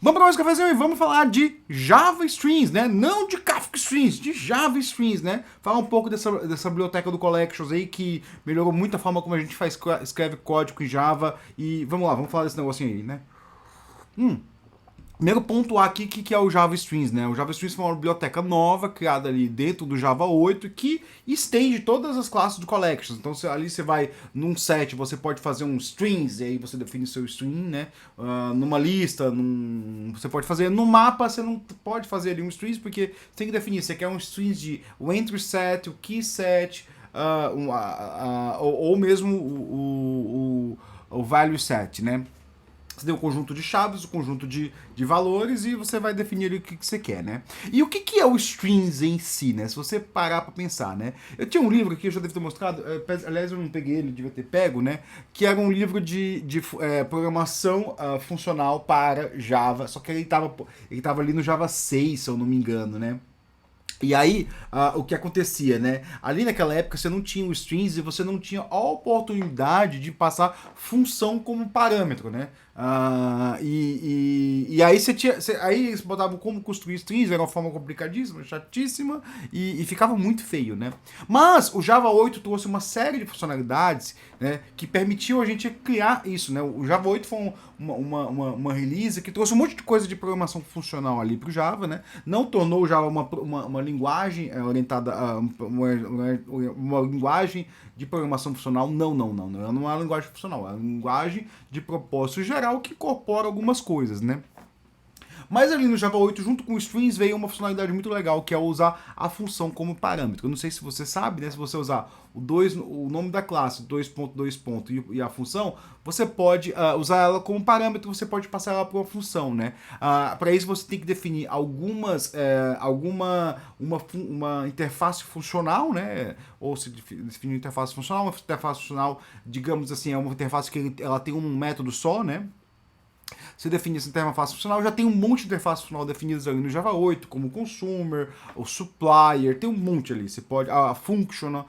Vamos para mais um cafezinho e vamos falar de Java Strings, né? Não de Kafka Strings, de Java Strings, né? Falar um pouco dessa biblioteca do Collections aí que melhorou muito a forma como a gente escreve código em Java. E vamos lá, vamos falar desse negocinho aí, né? Primeiro ponto aqui que é o Java Strings, né? O Java Strings foi uma biblioteca nova criada ali dentro do Java 8 que estende todas as classes do Collections. Então ali você vai num set, você pode fazer um strings, e aí você define seu string, né? Numa lista, você pode fazer no mapa, você não pode fazer ali um strings porque você tem que definir. Você quer um strings de o entry set, o key set, ou mesmo o value set, né? Você tem um conjunto de chaves, um conjunto de valores e você vai definir ali o que você quer, né? E o que é o strings em si, né? Se você parar para pensar, né? Eu tinha um livro aqui, eu já devo ter mostrado, aliás eu não peguei ele, devia ter pego, né? Que era um livro de programação funcional para Java, só que ele tava ali no Java 6, se eu não me engano, né? E aí, o que acontecia, né? Ali naquela época você não tinha o strings e você não tinha a oportunidade de passar função como parâmetro, né? E aí aí eles botavam como construir strings, era uma forma complicadíssima, chatíssima e ficava muito feio, né? Mas o Java 8 trouxe uma série de funcionalidades, né, que permitiu a gente criar isso, né? O Java 8 foi uma release que trouxe um monte de coisa de programação funcional ali para o Java, né? Não tornou o Java uma linguagem orientada a uma linguagem de programação funcional. Não. Ela não é uma linguagem funcional, é uma linguagem de propósito geral que incorpora algumas coisas, né? Mas ali no Java 8, junto com o strings, veio uma funcionalidade muito legal, que é usar a função como parâmetro. Eu não sei se você sabe, né? Se você usar o nome da classe, 2.2 e a função, você pode usar ela como parâmetro, você pode passar ela para uma função, né? Para isso você tem que definir uma interface funcional, né? Ou se definir uma interface funcional, digamos assim, é uma interface que ela tem um método só, né? Você define essa interface funcional, já tem um monte de interfaces funcional definidas ali no Java 8, como o consumer, o supplier, tem um monte ali. Você pode a function é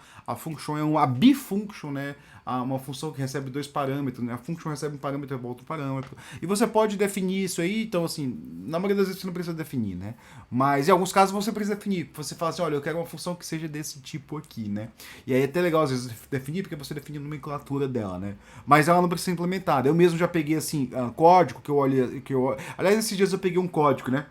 a bifunction, né? Uma função que recebe dois parâmetros, né? A function recebe um parâmetro e volta um parâmetro. E você pode definir isso aí, então assim, na maioria das vezes você não precisa definir, né? Mas em alguns casos você precisa definir. Você fala assim, olha, eu quero uma função que seja desse tipo aqui, né? E aí é até legal às vezes definir, porque você define a nomenclatura dela, né? Mas ela não precisa ser implementada. Eu mesmo já peguei assim, código que eu olhei, aliás, esses dias eu peguei um código, né?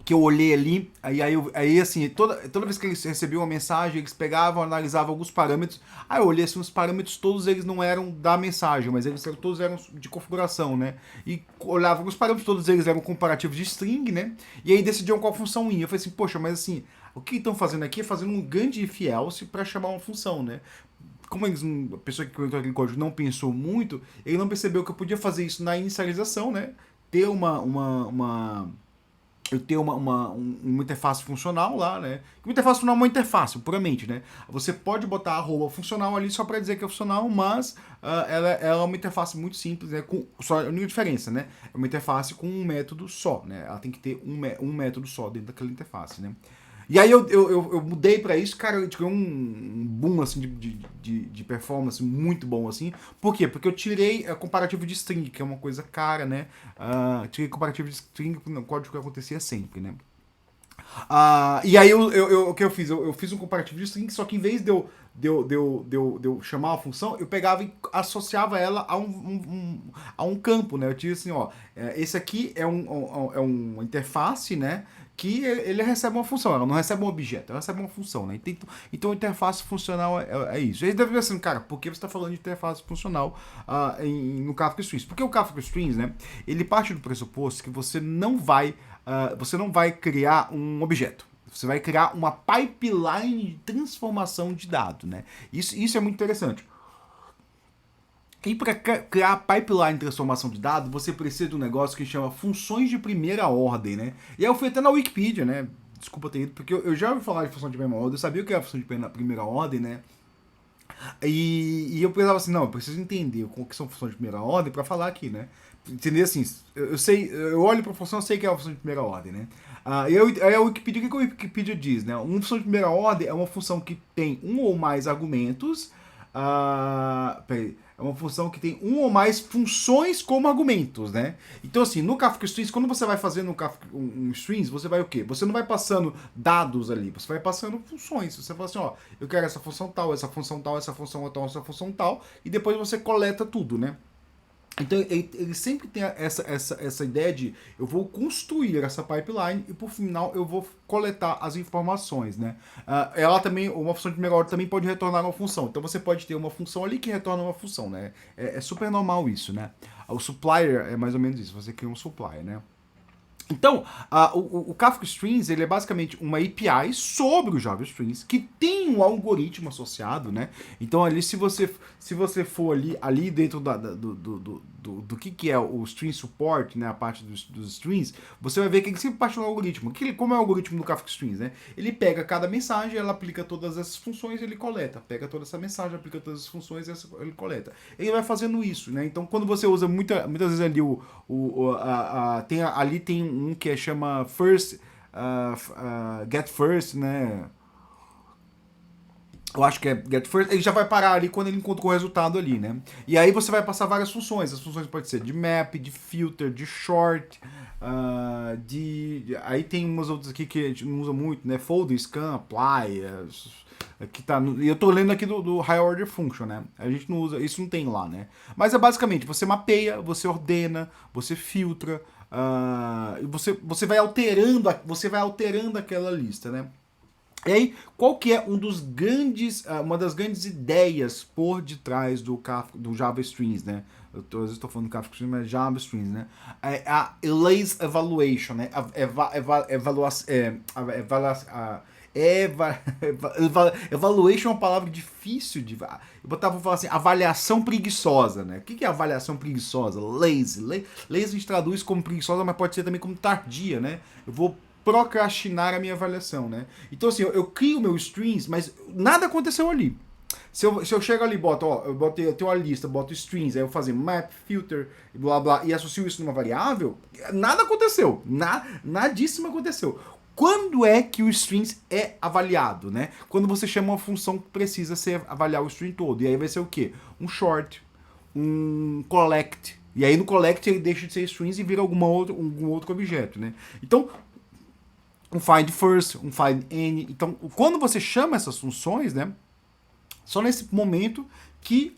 Que eu olhei ali, aí assim, toda vez que eles recebiam uma mensagem, eles pegavam, analisavam alguns parâmetros, aí eu olhei assim, os parâmetros todos eles não eram da mensagem, mas todos eram de configuração, né? E olhava os parâmetros, todos eles eram comparativos de string, né? E aí decidiam qual função ia. Eu falei assim, poxa, mas assim, o que estão fazendo aqui é fazendo um grande if else para chamar uma função, né? Como a pessoa que criou aquele código não pensou muito, ele não percebeu que eu podia fazer isso na inicialização, né? Ter eu tenho uma interface funcional lá, né? Uma interface funcional é uma interface, puramente, né? Você pode botar arroba funcional ali só para dizer que é funcional, mas ela é uma interface muito simples, né? Só a única diferença, né? É uma interface com um método só, né? Ela tem que ter um método só dentro daquela interface, né? E aí eu mudei pra isso, cara, eu tive um boom assim, de performance muito bom, assim. Por quê? Porque eu tirei comparativo de string, que é uma coisa cara, né? Tirei comparativo de string no código que acontecia sempre, né? E aí o que eu fiz? Eu fiz um comparativo de string, só que em vez de eu chamar uma função, eu pegava e associava ela a um campo, né? Eu tinha assim, ó, esse aqui é uma interface, né? Que ele recebe uma função, ela não recebe um objeto, ela recebe uma função, né? Então interface funcional é isso. Aí deve ver assim, cara, por que você está falando de interface funcional no Kafka Strings? Porque o Kafka Strings, né? Ele parte do pressuposto que você não vai criar um objeto. Você vai criar uma pipeline de transformação de dado, né? Isso é muito interessante. E para criar pipeline de transformação de dados, você precisa de um negócio que chama funções de primeira ordem, né? E aí eu fui até na Wikipedia, né? Desculpa ter ido, porque eu já ouvi falar de função de primeira ordem, eu sabia o que era função de primeira ordem, né? E eu pensava assim, não, eu preciso entender o que são funções de primeira ordem para falar aqui, né? Entender assim, eu olho para a função, eu sei que é uma função de primeira ordem, né? Aí a Wikipedia, o que a Wikipedia diz, né? Uma função de primeira ordem é uma função que tem um ou mais argumentos. Peraí. é uma função que tem um ou mais funções como argumentos, né? Então, assim, no Kafka Strings, quando você vai fazendo um strings, você vai o quê? Você não vai passando dados ali, você vai passando funções. Você fala assim, ó, eu quero essa função tal, essa função tal, essa função tal, essa função tal, e depois você coleta tudo, né? Então ele sempre tem essa ideia de eu vou construir essa pipeline e por final eu vou coletar as informações, né? Ela também, uma função de primeira ordem também pode retornar uma função. Então você pode ter uma função ali que retorna uma função, né? É super normal isso, né? O supplier é mais ou menos isso, você cria um supplier, né? Então, o Kafka Strings ele é basicamente uma API sobre o Java Strings que tem um algoritmo associado, né? Então ali se você for ali dentro do que é o String Support, né, a parte dos strings, você vai ver que ele sempre parte do algoritmo. Como é o algoritmo do Kafka Strings, né? Ele pega cada mensagem, ela aplica todas essas funções, ele coleta. Pega toda essa mensagem, aplica todas as funções, ele coleta. Ele vai fazendo isso, né? Então quando você usa muitas vezes ali ali tem um que chama get first, né? Eu acho que é get first, ele já vai parar ali quando ele encontrou o resultado ali, né? E aí você vai passar várias funções. As funções podem ser de map, de filter, de short, aí tem umas outras aqui que a gente não usa muito, né? Folder, scan, apply, aqui tá, e eu tô lendo aqui do high order function, né? A gente não usa, isso não tem lá, né? Mas é basicamente, você mapeia, você ordena, você filtra, você vai alterando aquela lista, né? E aí, qual que é uma das grandes ideias por detrás do Java Strings, né? Às vezes estou falando do Kafka Strings, mas Java Strings, né? É a Lazy Evaluation, né? Evaluation é uma palavra difícil de... Eu vou falar assim, avaliação preguiçosa, né? O que é avaliação preguiçosa? Lazy. Lazy a gente traduz como preguiçosa, mas pode ser também como tardia, né? Eu vou procrastinar a minha avaliação, né? Então, assim, eu crio meu strings, mas nada aconteceu ali. Se eu chego ali e eu tenho uma lista, boto strings, aí eu fazer map, filter, blá blá, e associo isso numa variável, nada aconteceu. Nadíssimo aconteceu. Quando é que o strings é avaliado, né? Quando você chama uma função que precisa avaliar o string todo. E aí vai ser o quê? Um short, um collect. E aí no collect ele deixa de ser strings e vira algum outro objeto, né? Então, um find first, um find any. Então, quando você chama essas funções, né? Só nesse momento que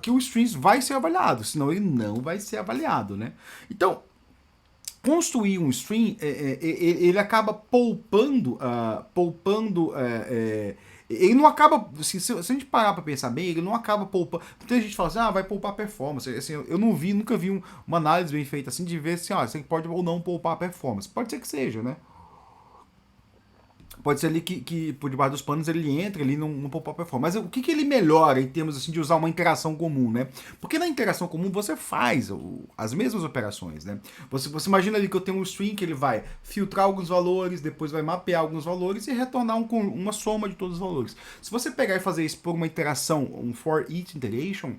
o strings vai ser avaliado, senão ele não vai ser avaliado, né? Então, construir um string, ele acaba poupando, ele não acaba, assim, se a gente parar para pensar bem, ele não acaba poupando. Muita gente fala assim, vai poupar performance. Assim, eu nunca vi uma análise bem feita assim de ver assim, você pode ou não poupar performance. Pode ser que seja, né? Pode ser ali que por debaixo dos panos ele entra ali no pop-up performance. Mas o que ele melhora em termos assim de usar uma interação comum, né? Porque na interação comum você faz as mesmas operações, né? Você imagina ali que eu tenho um string que ele vai filtrar alguns valores, depois vai mapear alguns valores e retornar uma soma de todos os valores. Se você pegar e fazer isso por uma interação, um for each iteration,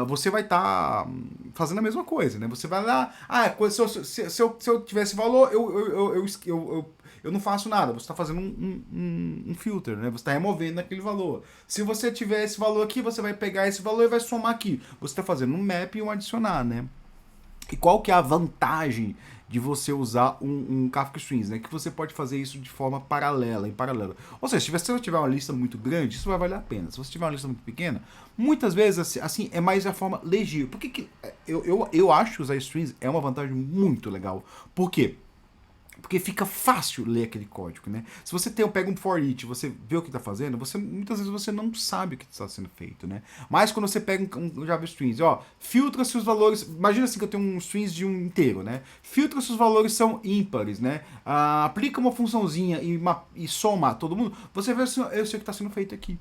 você vai estar fazendo a mesma coisa, né? Você vai lá, se eu tivesse valor, eu não faço nada, você está fazendo um filter, né? Você está removendo aquele valor. Se você tiver esse valor aqui, você vai pegar esse valor e vai somar aqui. Você está fazendo um map e um adicionar, né? E qual que é a vantagem de você usar um Kafka Strings, né? Que você pode fazer isso de forma paralela, em paralelo. Ou seja, se você tiver uma lista muito grande, isso vai valer a pena. Se você tiver uma lista muito pequena, muitas vezes, assim, é mais a forma legível. Por que eu acho que usar strings é uma vantagem muito legal. Por quê? Porque fica fácil ler aquele código, né? Se você pega um for each, você vê o que está fazendo, muitas vezes você não sabe o que está sendo feito, né? Mas quando você pega um Java Strings, filtra se os valores... Imagina assim que eu tenho um strings de um inteiro, né? Filtra se os valores são ímpares, né? Aplica uma funçãozinha e soma todo mundo, você vê se eu sei o que está sendo feito aqui.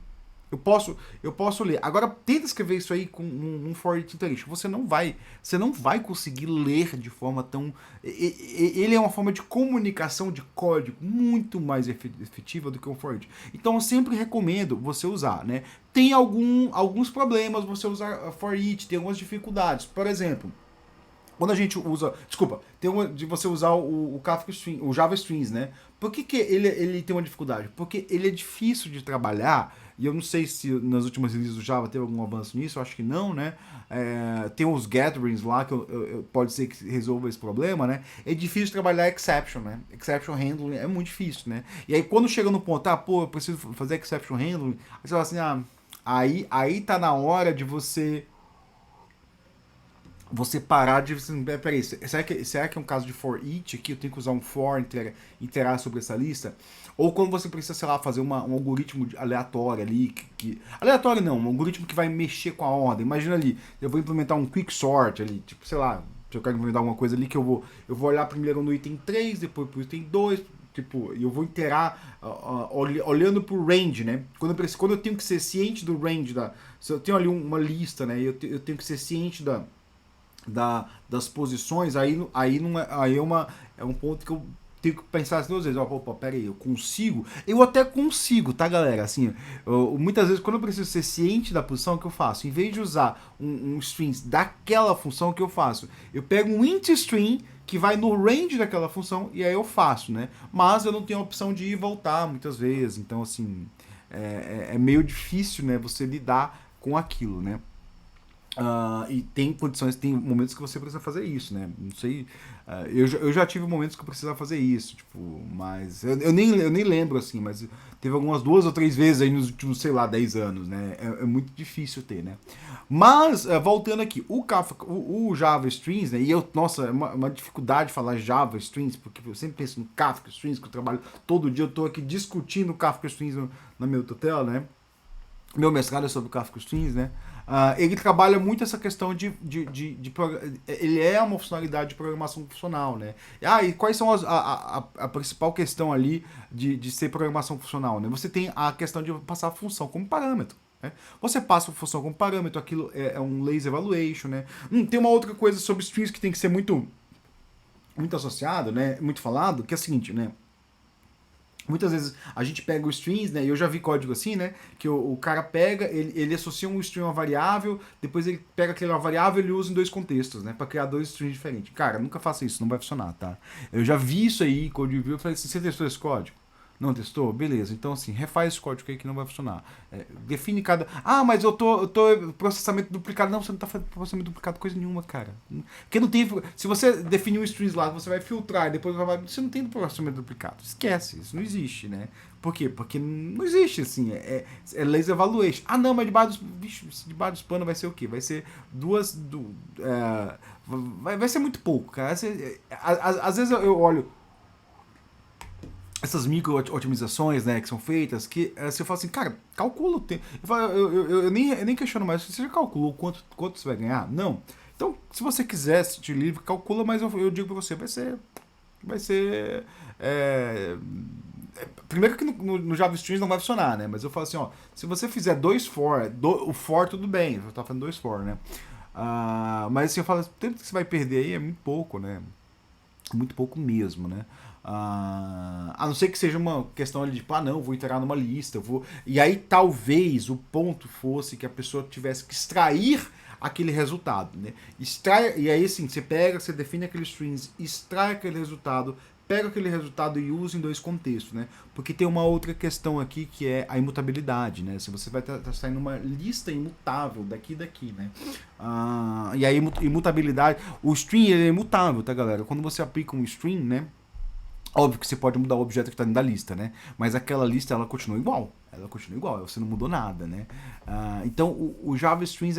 Eu posso ler. Agora, tenta escrever isso aí com um for each iteration. Você não vai conseguir ler de forma tão... Ele é uma forma de comunicação de código muito mais efetiva do que um for each. Então, eu sempre recomendo você usar, né? Tem alguns problemas você usar for each, tem algumas dificuldades. Por exemplo, quando a gente usa... Desculpa, tem uma de você usar o Kafka Strings, o Java Strings, né? Por que ele tem uma dificuldade? Porque ele é difícil de trabalhar e eu não sei se nas últimas releases do Java teve algum avanço nisso, eu acho que não, né? Tem os gatherings lá, que pode ser que resolva esse problema, né? É difícil trabalhar exception, né? Exception handling é muito difícil, né? E aí quando chega no ponto, pô, eu preciso fazer exception handling, aí você fala assim, aí tá na hora de você parar de... Peraí, será que é um caso de for each aqui? Eu tenho que usar um for, iterar sobre essa lista? Ou quando você precisa, sei lá, fazer um algoritmo aleatório ali, aleatório não, um algoritmo que vai mexer com a ordem. Imagina ali, eu vou implementar um quick sort ali, tipo, sei lá, se eu quero implementar alguma coisa ali que eu vou olhar primeiro no item 3, depois pro item 2, tipo, e eu vou iterar olhando pro range, né? Quando eu tenho que ser ciente do range, se eu tenho ali uma lista, né, eu tenho que ser ciente das posições, aí não é, é um ponto que eu tenho que pensar as duas vezes. Opa, pera aí, eu até consigo, tá, galera? Assim, muitas vezes, quando eu preciso ser ciente da posição, o que eu faço? Em vez de usar um string daquela função, o que eu faço? Eu pego um int string que vai no range daquela função e aí eu faço, né? Mas eu não tenho a opção de ir e voltar muitas vezes, então, assim, é meio difícil, né, você lidar com aquilo, né? E tem condições, tem momentos que você precisa fazer isso, né? Não sei. Eu já tive momentos que eu precisava fazer isso, tipo, mas. Eu nem lembro, assim, mas teve algumas 2 ou 3 vezes aí nos últimos, sei lá, 10 anos, né? É muito difícil ter, né? Mas, voltando aqui, o Java Strings, né? Nossa, é uma dificuldade falar Java Strings, porque eu sempre penso no Kafka Strings, que eu trabalho todo dia, eu tô aqui discutindo Kafka Strings na minha tutela, né? Meu mestrado é sobre Kafka Strings, né? Ele trabalha muito essa questão ele é uma funcionalidade de programação funcional, né? E quais são a principal questão ali de ser programação funcional, né? Você tem a questão de passar a função como parâmetro. Né? Você passa a função como parâmetro, aquilo é um lazy evaluation, né? Tem uma outra coisa sobre strings que tem que ser muito associado, né? Muito falado, que é o seguinte, né? Muitas vezes a gente pega os strings, né? E eu já vi código assim, né? Que o cara pega, ele associa um string a uma variável, depois ele pega aquela variável e ele usa em 2 contextos, né? Pra criar 2 strings diferentes. Cara, nunca faça isso, não vai funcionar, tá? Eu já vi isso aí, código review, eu falei assim, você testou esse código? Não testou? Beleza. Então, assim, refaz esse código aí que não vai funcionar. Define cada... mas eu tô processamento duplicado. Não, você não tá fazendo processamento duplicado coisa nenhuma, cara. Porque não tem... Se você definir um strings lá, você vai filtrar e depois vai... Você não tem processamento duplicado. Esquece. Isso não existe, né? Por quê? Porque não existe, assim. É lazy evaluation. Não, mas debaixo dos panos vai ser o quê? Vai ser vai ser muito pouco, cara. Às vezes eu olho essas micro-otimizações, né, que são feitas, que você fala assim, cara, calcula o tempo. Eu nem questiono mais, você já calculou quanto você vai ganhar? Não. Então, se você quiser assistir livre, calcula, mas eu digo pra você, vai ser primeiro que no Java Strings não vai funcionar, né, mas eu falo assim, ó, se você fizer 2 for, o for tudo bem, você tá fazendo 2 for, né, mas assim, eu falo, o tempo que você vai perder aí é muito pouco, né, muito pouco mesmo, né. A não ser que seja uma questão de tipo, não, vou iterar numa lista, e aí talvez o ponto fosse que a pessoa tivesse que extrair aquele resultado, né? E aí assim, você define aqueles strings, extrai aquele resultado, pega aquele resultado e usa em 2 contextos, né? Porque tem uma outra questão aqui que é a imutabilidade, né? Se você vai estar saindo uma lista imutável daqui, né? E aí imutabilidade, o string ele é imutável, tá, galera? Quando você aplica um string, né? Óbvio que você pode mudar o objeto que está dentro da lista, né? Mas aquela lista, ela continua igual. Você não mudou nada, né? Então, o Java Strings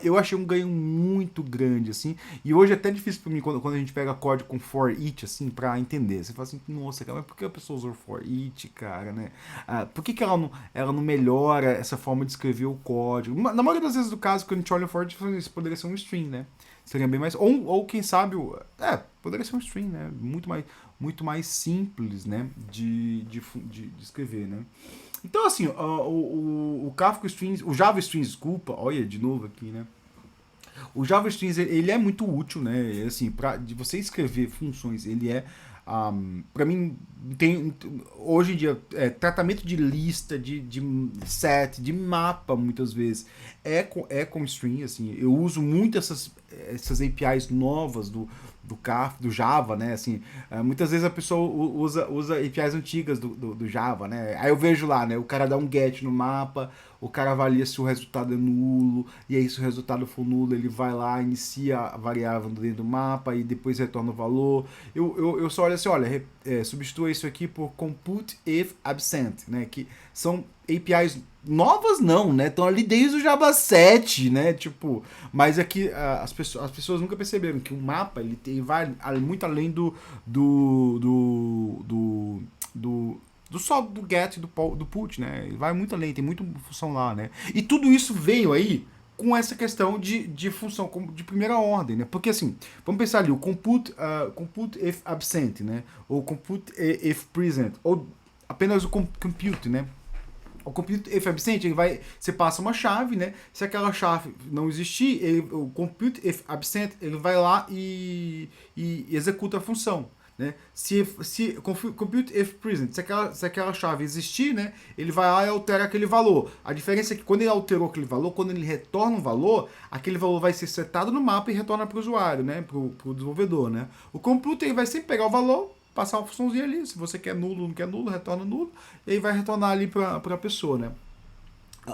eu achei um ganho muito grande, assim. E hoje é até difícil para mim, quando a gente pega código com for each, assim, para entender. Você fala assim, nossa, cara, mas por que a pessoa usa for each, cara, né? Por que ela não melhora essa forma de escrever o código? Na maioria das vezes do caso, quando a gente olha o for each, isso poderia ser um string, né? Seria bem mais... Ou quem sabe... poderia ser um string, né? Muito mais simples, né? De escrever, né? Então, assim, o Kafka Strings... O Java Strings, desculpa. Olha, de novo aqui, né? O Java Strings, ele é muito útil, né? Assim, de você escrever funções, ele é... para mim, hoje em dia, tratamento de lista, de set, de mapa, muitas vezes, é com string, assim, eu uso muito essas APIs novas do Java, né? Assim, muitas vezes a pessoa usa APIs antigas do Java, né? Aí eu vejo lá, né? O cara dá um get no mapa, o cara avalia se o resultado é nulo, e aí se o resultado for nulo, ele vai lá, inicia a variável dentro do mapa e depois retorna o valor. Eu só olho assim, olha, substitua isso aqui por compute if absent, né? Que são APIs novas não, né? Estão ali desde o Java 7, né? Tipo, mas aqui as pessoas nunca perceberam que o mapa ele vai muito além do, do, do do só do get do put, né? Ele vai muito além, tem muita função lá, né? E tudo isso veio aí com essa questão de função de primeira ordem, né? Porque assim, vamos pensar ali, o compute if absent, né? Ou compute if present, ou apenas o compute, né? O compute if absent, ele vai, você passa uma chave, né? Se aquela chave não existir, o compute if absent, ele vai lá e executa a função. Né? Se compute if present, se aquela chave existir, né, ele vai lá e altera aquele valor. A diferença é que quando ele alterou aquele valor, quando ele retorna um valor, aquele valor vai ser setado no mapa e retorna para o usuário, né, para o desenvolvedor. Né? O compute ele vai sempre pegar o valor, passar uma funçãozinha ali, se você quer nulo, não quer nulo, retorna nulo, e aí vai retornar ali para a pessoa. Né?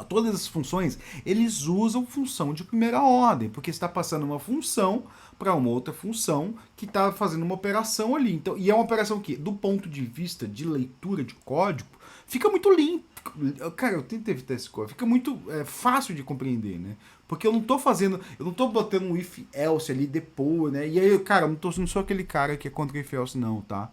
Todas as funções, eles usam função de primeira ordem, porque está passando uma função para uma outra função que está fazendo uma operação ali. Então, e é uma operação que, do ponto de vista de leitura de código, fica muito limpo. Cara, eu tentei evitar esse código. Fica muito fácil de compreender, né? Porque eu não tô botando um if else ali depois, né? E aí, cara, não sou aquele cara que é contra if else, não, tá?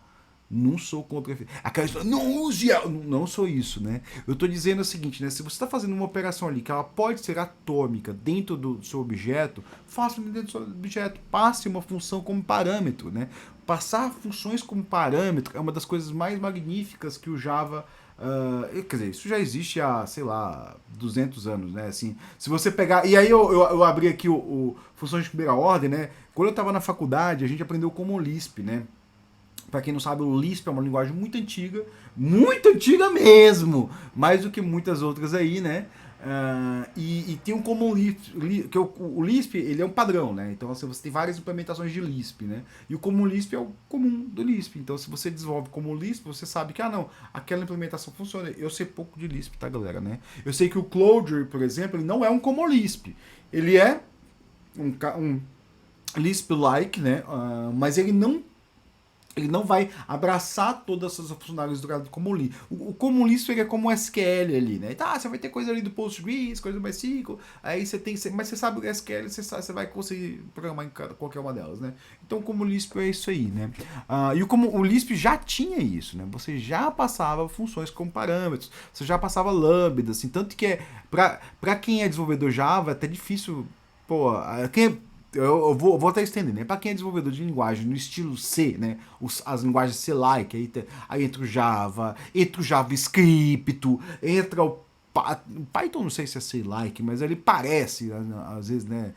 Não sou contra aquela história, não use, não sou isso, né? Eu tô dizendo o seguinte, né? Se você está fazendo uma operação ali que ela pode ser atômica dentro do seu objeto, faça dentro do seu objeto, passe uma função como parâmetro, né? Passar funções como parâmetro é uma das coisas mais magníficas que o Java quer dizer, isso já existe há, sei lá, 200 anos, né? Assim, se você pegar. E aí eu abri aqui o funções de primeira ordem, né? Quando eu estava na faculdade, a gente aprendeu Common Lisp, né? Para quem não sabe, o Lisp é uma linguagem muito antiga mesmo, mais do que muitas outras aí, né? E tem um Common Lisp, que o Lisp ele é um padrão, né? Então assim, você tem várias implementações de Lisp, né? E o Common Lisp é o comum do Lisp. Então se você desenvolve Common Lisp, você sabe que, não, aquela implementação funciona. Eu sei pouco de Lisp, tá, galera, né? Eu sei que o Clojure, por exemplo, ele não é um Common Lisp. Ele é um Lisp-like, né? Mas ele não vai abraçar todas essas funcionalidades do Common Lisp. O Common Lisp é como um SQL ali, né? Tá, você vai ter coisa ali do Postgres, coisa do MySQL, aí você tem, mas você sabe o SQL, você vai conseguir programar em qualquer uma delas, né? Então o Common Lisp é isso aí, né? E o Lisp já tinha isso, né? Você já passava funções como parâmetros, você já passava lambdas, assim, tanto que para quem é desenvolvedor Java é até difícil, pô, eu vou até estender, né? Para quem é desenvolvedor de linguagem no estilo C, né? As linguagens C-like, aí entra o Java, entra o JavaScript, entra o Python, não sei se é C-like, mas ele parece, às vezes, né?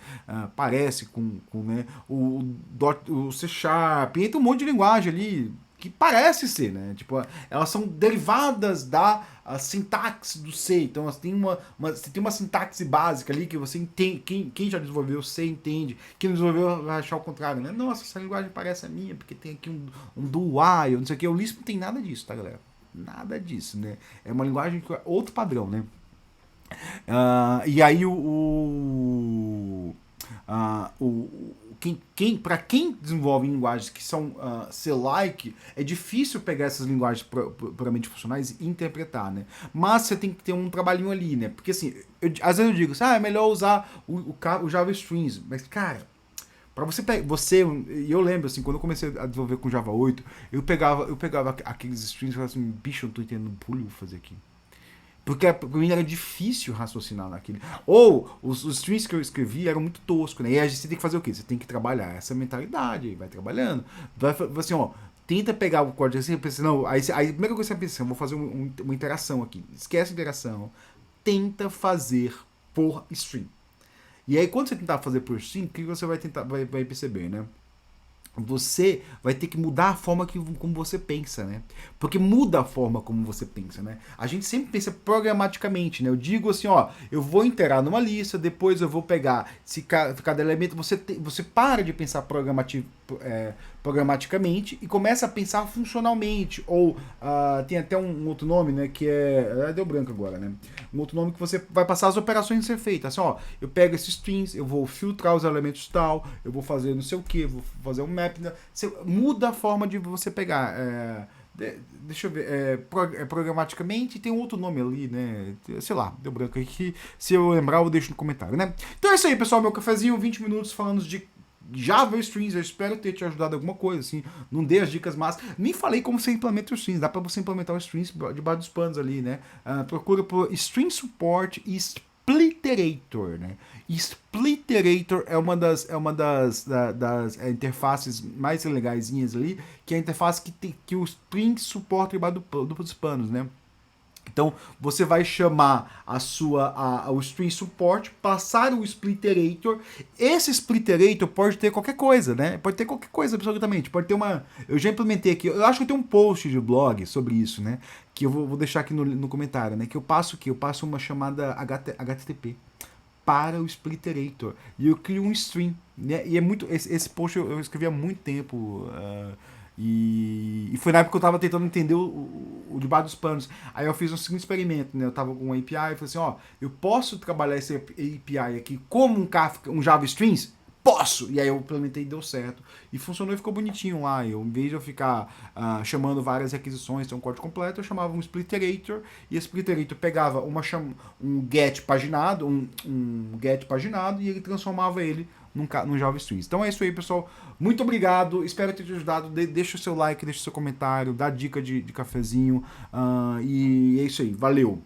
Parece com né? O C Sharp, entra um monte de linguagem ali que parece ser, né? Tipo, elas são derivadas da sintaxe do C. Então, você tem uma sintaxe básica ali que você entende, quem já desenvolveu C entende, quem não desenvolveu vai achar o contrário, né? Nossa, essa linguagem parece a minha, porque tem aqui um do while, não sei o que. O Lisp não tem nada disso, tá, galera? Nada disso, né? É uma linguagem que é outro padrão, né? E aí para quem desenvolve linguagens que são C-like, é difícil pegar essas linguagens puramente funcionais e interpretar, né? Mas você tem que ter um trabalhinho ali, né? Porque assim, às vezes eu digo, é melhor usar o Java Strings, mas cara, para e eu lembro assim, quando eu comecei a desenvolver com Java 8, eu pegava aqueles strings e falava assim, bicho, eu não tô entendendo o pulo que eu vou fazer aqui. Porque para mim era difícil raciocinar naquele. Ou os strings que eu escrevi eram muito toscos, né? E aí você tem que fazer o quê? Você tem que trabalhar essa mentalidade, vai trabalhando. Vai assim, tenta pegar o código assim, pensa, não, aí a primeira coisa que você pensa, eu vou fazer uma interação aqui. Esquece a interação. Tenta fazer por string. E aí quando você tentar fazer por string, o que você vai perceber, né? você vai ter que mudar a forma como você pensa, né? Porque muda a forma como você pensa, né? A gente sempre pensa programaticamente, né? Eu digo assim, ó, eu vou interar numa lista, depois eu vou pegar cada elemento, você para de pensar programaticamente e começa a pensar funcionalmente, ou tem até um outro nome, né, que deu branco agora, né? Um outro nome que você vai passar as operações a ser feitas, assim, ó, eu pego esses strings, eu vou filtrar os elementos tal, eu vou fazer não sei o que, vou fazer um map, né? Você muda a forma de você pegar, deixa eu ver, programaticamente tem um outro nome ali, né? Sei lá, deu branco aqui. Se eu lembrar, eu deixo no comentário, né? Então é isso aí, pessoal. Meu cafezinho, 20 minutos falando de Java Strings. Eu espero ter te ajudado em alguma coisa, assim. Não dei as dicas, mas nem falei como você implementa os strings. Dá pra você implementar os strings debaixo dos panos ali, né? Procura por String Support e Splitterator, né? Splitterator é uma das interfaces mais legaisinhas ali, que é a interface que o Spring suporta debaixo dos panos, né? Então você vai chamar o String Support, passar o Splitterator. Esse Splitterator pode ter qualquer coisa, né? Pode ter qualquer coisa, absolutamente. Pode ter uma. Eu já implementei aqui. Eu acho que tem um post de blog sobre isso, né? Que eu vou deixar aqui no comentário, né? Que eu passo aqui. Eu passo uma chamada HTTP para o Splitterator. E eu crio um string, né? E é muito. Esse post eu escrevi há muito tempo. E foi na época que eu tava tentando entender o debaixo dos panos. Aí eu fiz um seguinte experimento, né? Eu tava com um API e falei assim, ó, eu posso trabalhar esse API aqui como um Kafka, um Java Strings? Posso! E aí eu implementei e deu certo. E funcionou e ficou bonitinho lá. Em vez de eu ficar chamando várias requisições, ter um código completo, eu chamava um Splitterator, e esse Splitterator pegava um get paginado, um get paginado, e ele transformava ele num Java Strings. Então é isso aí, pessoal. Muito obrigado. Espero ter te ajudado. Deixa o seu like, deixa o seu comentário, dá dica de cafezinho. E é isso aí. Valeu!